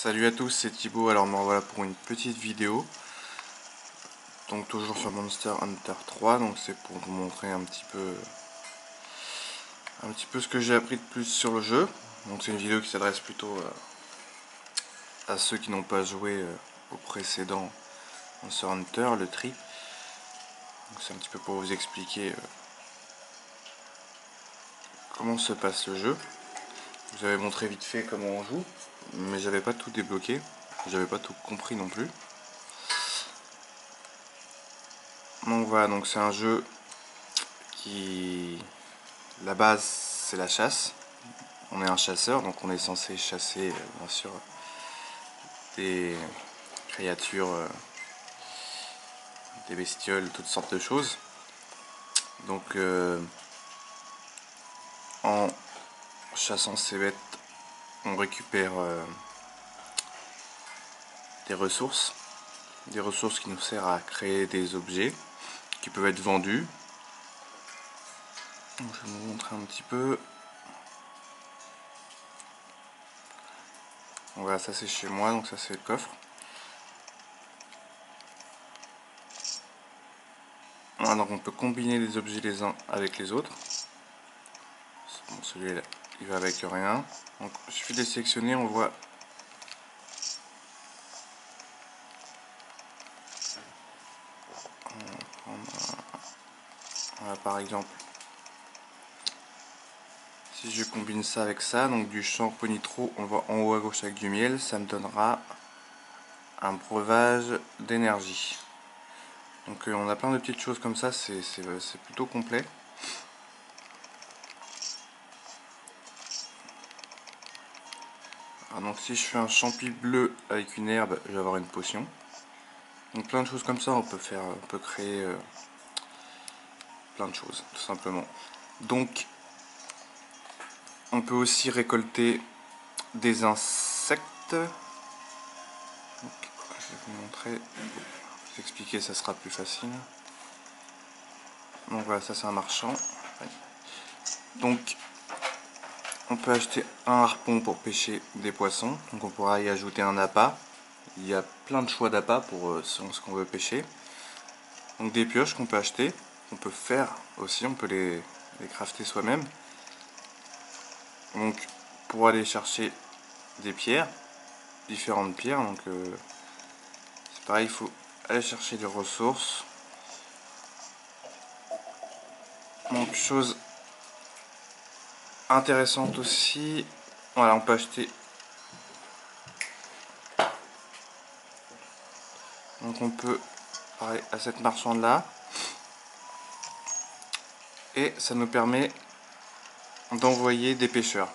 Salut à tous, c'est Thibaut. Alors me voilà pour une petite vidéo. Donc toujours sur Monster Hunter 3. Donc c'est pour vous montrer un petit peu ce que j'ai appris de plus sur le jeu. Donc c'est une vidéo qui s'adresse plutôt à ceux qui n'ont pas joué au précédent Monster Hunter, le Tri. Donc c'est un petit peu pour vous expliquer comment se passe le jeu. Je vous avais montré vite fait comment on joue, mais j'avais pas tout débloqué. J'avais pas tout compris non plus. Donc voilà, donc c'est un jeu qui... La base, c'est la chasse. On est un chasseur, donc on est censé chasser, bien sûr, des créatures, des bestioles, toutes sortes de choses. Donc en chassant ces bêtes, on récupère des ressources qui nous servent à créer des objets qui peuvent être vendus. Donc, je vais vous montrer un petit peu. Voilà, ça c'est chez moi, donc ça c'est le coffre. Voilà, donc on peut combiner les objets les uns avec les autres. Bon, celui-là, il va avec rien. Donc il suffit de les sélectionner, on voit. Voilà, par exemple, si je combine ça avec ça, donc du shampoing nitro, on voit en haut à gauche avec du miel, ça me donnera un breuvage d'énergie. Donc on a plein de petites choses comme ça, c'est plutôt complet. Alors, donc si je fais un champi bleu avec une herbe, je vais avoir une potion. Donc plein de choses comme ça, on peut créer plein de choses, tout simplement. Donc on peut aussi récolter des insectes. Donc, je vais vous montrer, vous expliquer, ça sera plus facile. Donc voilà, ça c'est un marchand. Donc on peut acheter un harpon pour pêcher des poissons. Donc on pourra y ajouter un appât. Il y a plein de choix d'appât pour selon ce qu'on veut pêcher. Donc des pioches qu'on peut acheter. On peut faire aussi, on peut les crafter soi-même. Donc pour aller chercher des pierres, différentes pierres. Donc c'est pareil, il faut aller chercher des ressources. Donc chose intéressante aussi, voilà, on peut acheter. Donc on peut parler à cette marchande là. Et ça nous permet d'envoyer des pêcheurs.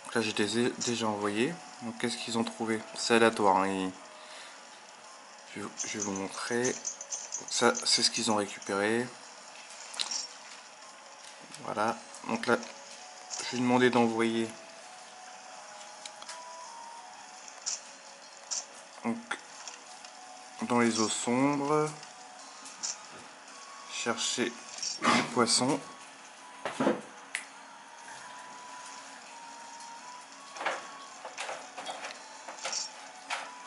Donc là, je les ai déjà envoyés. Donc qu'est-ce qu'ils ont trouvé? C'est aléatoire. Hein. Je vais vous montrer. Donc ça, c'est ce qu'ils ont récupéré. Voilà. Donc là, je vais demander d'envoyer. Donc dans les eaux sombres, chercher des poissons.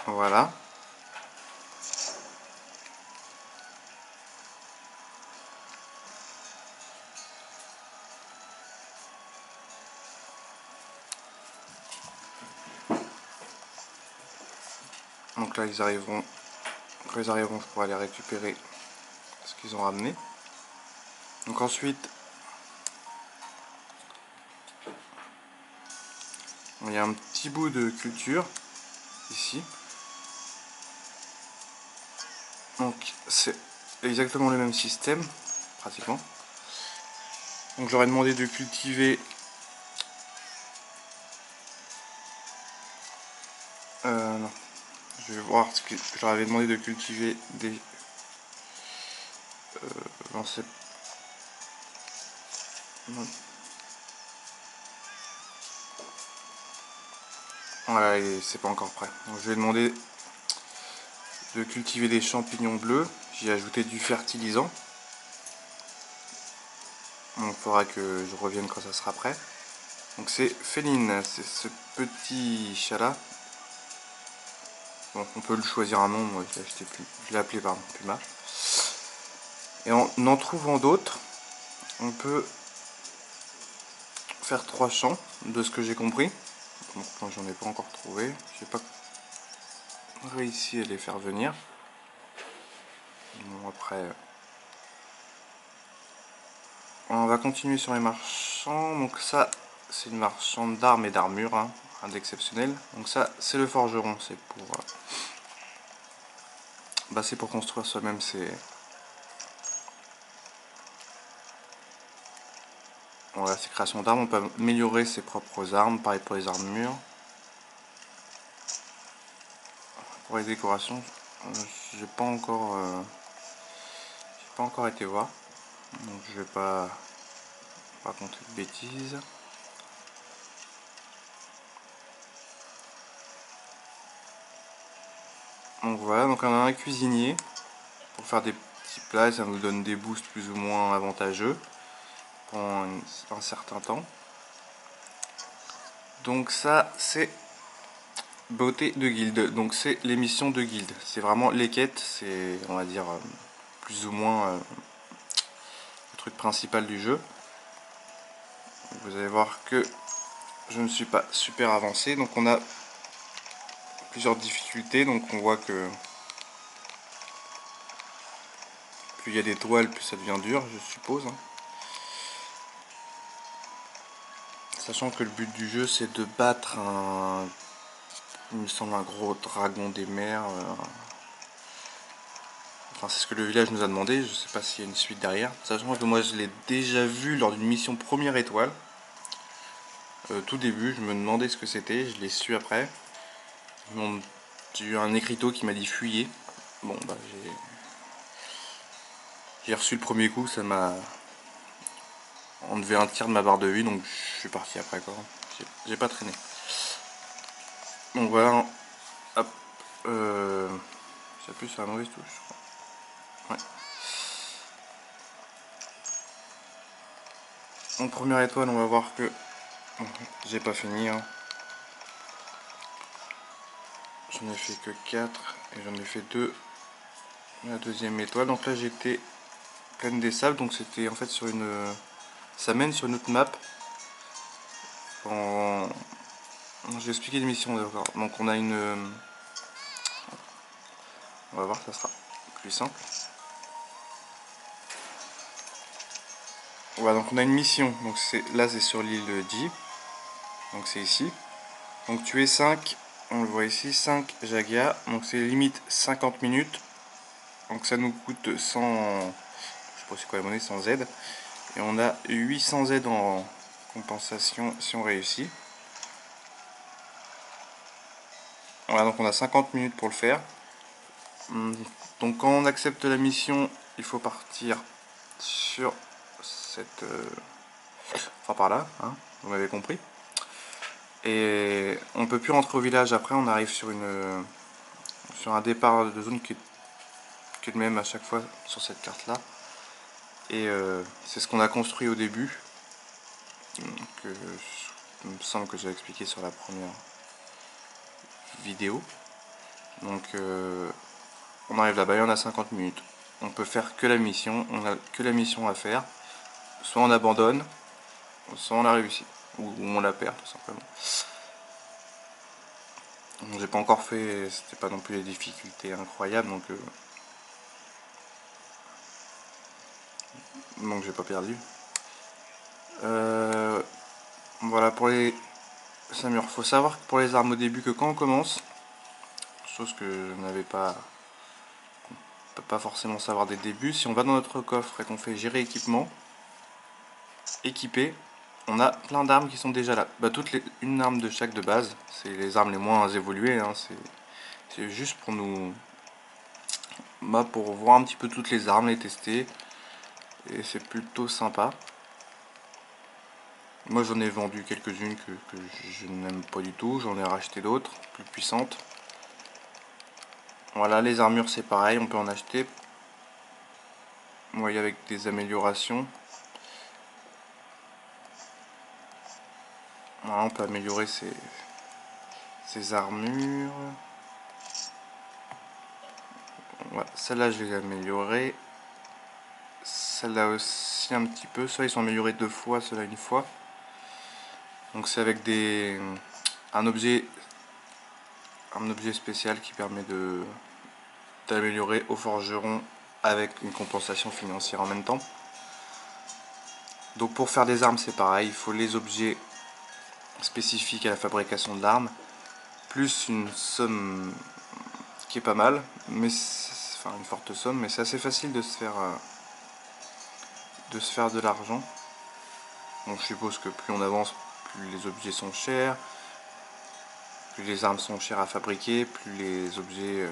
Voilà. Donc là, ils arriveront. Quand ils arriveront, je pourrai aller récupérer ce qu'ils ont ramené. Donc ensuite, il y a un petit bout de culture ici. Donc c'est exactement le même système, pratiquement. Donc j'aurais demandé de cultiver non, je vais voir ce que j'aurais demandé de cultiver des non, c'est non. Voilà, et c'est pas encore prêt. Donc je vais demander de cultiver des champignons bleus. J'ai ajouté du fertilisant. Donc il faudra que je revienne quand ça sera prêt. Donc c'est Féline, c'est ce petit chat là. Bon, on peut le choisir un nom, moi je l'ai appelé pardon, Puma. Et en trouvant d'autres, on peut faire 3 champs, de ce que j'ai compris. Donc moi j'en ai pas encore trouvé, j'ai pas réussi à les faire venir. Bon après, on va continuer sur les marchands. Donc ça c'est une marchande d'armes et d'armure, hein, rien d'exceptionnel. Donc ça c'est le forgeron, c'est pour construire soi-même ses... Voilà, ses créations d'armes. On peut améliorer ses propres armes, pareil pour les armures. Pour les décorations, j'ai pas encore été voir, donc je vais pas raconter de bêtises. Donc voilà, donc on a un cuisinier pour faire des petits plats, ça nous donne des boosts plus ou moins avantageux pendant un certain temps. Donc ça c'est beauté de guilde, donc c'est les missions de guilde, c'est vraiment les quêtes, c'est on va dire plus ou moins le truc principal du jeu. Vous allez voir que je ne suis pas super avancé, donc on a plusieurs difficultés, donc on voit que plus il y a des toiles, plus ça devient dur, je suppose. Sachant que le but du jeu c'est de battre il me semble un gros dragon des mers. Enfin c'est ce que le village nous a demandé, je sais pas s'il y a une suite derrière. Sachant que moi je l'ai déjà vu lors d'une mission première étoile. Tout début, je me demandais ce que c'était, je l'ai su après. J'ai eu un écriteau qui m'a dit fuyez. Bon bah j'ai reçu le premier coup, ça m'a enlevé un tiers de ma barre de vie, donc je suis parti après quoi. J'ai pas traîné. Donc voilà, hop, j'appuie sur la mauvaise touche, je crois. Ouais. En première étoile, on va voir que j'ai pas fini. Hein. J'en ai fait que 4 et j'en ai fait 2 la deuxième étoile. Donc là, j'étais pleine des sables, donc c'était en fait sur une... Ça mène sur une autre map. Je vais expliquer l'émission d'accord. Donc on a une... On va voir, ça sera plus simple. Voilà, donc on a une mission. Donc là, c'est sur l'île G. Donc c'est ici. Donc tu es 5, on le voit ici, 5 Jagia. Donc c'est limite 50 minutes. Donc ça nous coûte 100... Je sais pas c'est quoi la monnaie, 100 Z. Et on a 800 Z en compensation si on réussit. Voilà, donc on a 50 minutes pour le faire. Donc quand on accepte la mission, il faut partir sur cette... Enfin par là, hein, vous m'avez compris. Et on peut plus rentrer au village après, on arrive sur un départ de zone qui est le même à chaque fois sur cette carte là. Et c'est ce qu'on a construit au début, que il me semble que j'ai expliqué sur la première vidéo. Donc on arrive là-bas et on a 50 minutes. On peut faire que la mission, on a que la mission à faire. Soit on abandonne, soit on la réussit, ou on la perd tout simplement. J'ai pas encore fait, c'était pas non plus des difficultés incroyables, donc j'ai pas perdu. Voilà pour les Samur. Faut savoir que pour les armes au début que quand on commence, chose que je n'avais pas, on peut pas forcément savoir dès le début, si on va dans notre coffre et qu'on fait gérer équipement, équiper, on a plein d'armes qui sont déjà là. Une arme de chaque de base, c'est les armes les moins évoluées, hein, c'est juste pour nous, pour voir un petit peu toutes les armes, les tester, et c'est plutôt sympa. Moi j'en ai vendu quelques-unes que je n'aime pas du tout, j'en ai racheté d'autres, plus puissantes. Voilà, les armures c'est pareil, on peut en acheter. Vous voyez avec des améliorations. Voilà, on peut améliorer ses armures. Voilà, celle-là je l'ai améliorée. Celle-là aussi un petit peu. Ceux-là ils sont améliorés 2 fois, ceux-là 1 fois. Donc c'est avec un objet spécial qui permet d'améliorer au forgeron avec une compensation financière en même temps. Donc pour faire des armes c'est pareil, il faut les objets spécifiques à la fabrication de l'arme, plus une somme qui est pas mal, mais enfin une forte somme, mais c'est assez facile de se faire de l'argent. Donc je suppose que plus on avance, plus les objets sont chers, plus les armes sont chères à fabriquer, plus les objets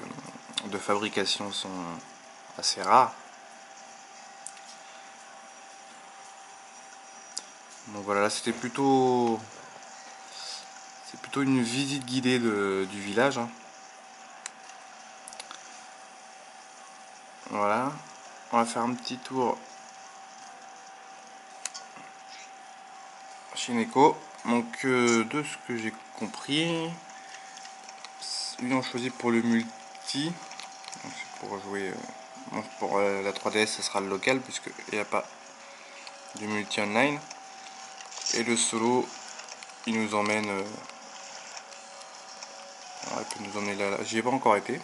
de fabrication sont assez rares. Donc voilà, là c'était plutôt une visite guidée du village. Hein. Voilà, on va faire un petit tour chez Neko. Donc de ce que j'ai compris, lui on choisit pour le multi, c'est pour jouer pour la 3DS ce sera le local puisqu'il n'y a pas du multi online, et le solo il nous emmène il peut nous emmener là, j'y ai pas encore été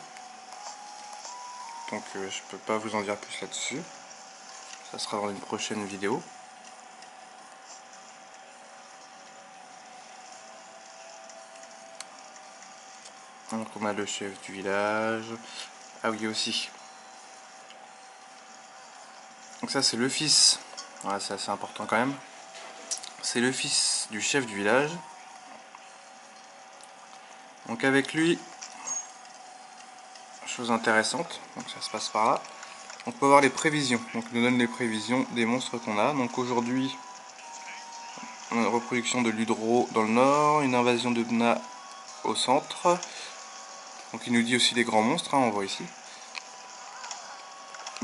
donc je peux pas vous en dire plus là dessus, ça sera dans une prochaine vidéo. Donc on a le chef du village, ah oui aussi, donc ça c'est le fils, voilà, c'est assez important quand même, c'est le fils du chef du village. Donc avec lui, chose intéressante, donc ça se passe par là, on peut voir les prévisions, donc il nous donne les prévisions des monstres qu'on a. Donc aujourd'hui on a une reproduction de Ludro dans le nord, une invasion de Bna au centre, donc il nous dit aussi des grands monstres, hein, on voit ici.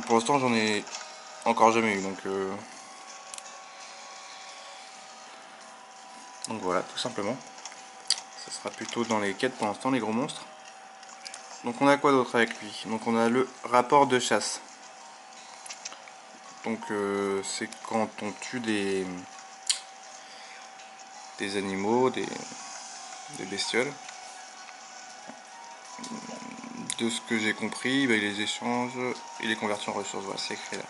Pour l'instant j'en ai encore jamais eu, donc voilà, tout simplement. Ça sera plutôt dans les quêtes pour l'instant, les gros monstres. Donc on a quoi d'autre avec lui? Donc on a le rapport de chasse. Donc c'est quand on tue des animaux, des bestioles. De ce que j'ai compris, bah, il les échange et les convertit en ressources, voilà, c'est écrit là.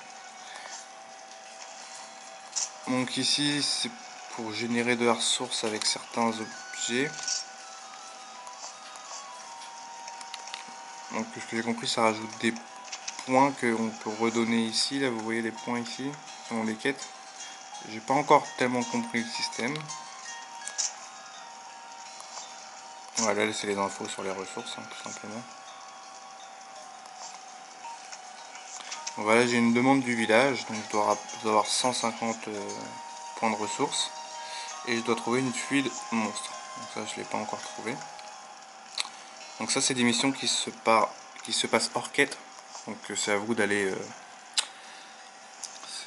Donc ici c'est pour générer de la ressource avec certains objets. Donc ce que j'ai compris, ça rajoute des points qu'on peut redonner ici, là vous voyez les points ici, selon les quêtes. J'ai pas encore tellement compris le système. Voilà, là c'est les infos sur les ressources, hein, tout simplement. Donc voilà, j'ai une demande du village, donc je dois avoir 150 points de ressources. Et je dois trouver une fluide monstre. Donc ça je ne l'ai pas encore trouvé. Donc ça c'est des missions qui se passent hors quête. Donc c'est à vous d'aller...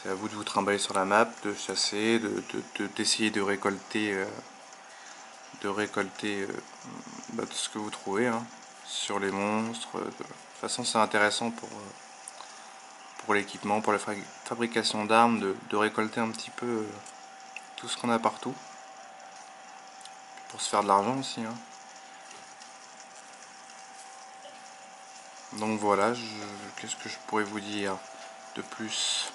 c'est à vous de vous trimballer sur la map, de chasser, d'essayer de récolter... de ce que vous trouvez hein, sur les monstres. De toute façon c'est intéressant pour l'équipement, pour la fabrication d'armes, de récolter un petit peu tout ce qu'on a partout. Pour se faire de l'argent aussi. Hein. Donc voilà, qu'est-ce que je pourrais vous dire de plus?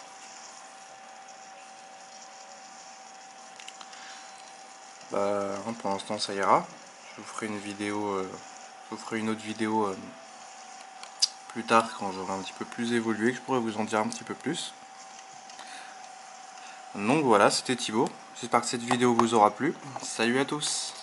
Bah, pour l'instant ça ira. Je vous ferai une vidéo, je vous ferai une autre vidéo plus tard quand j'aurai un petit peu plus évolué, que je pourrai vous en dire un petit peu plus. Donc voilà, c'était Thibaut. J'espère que cette vidéo vous aura plu. Salut à tous!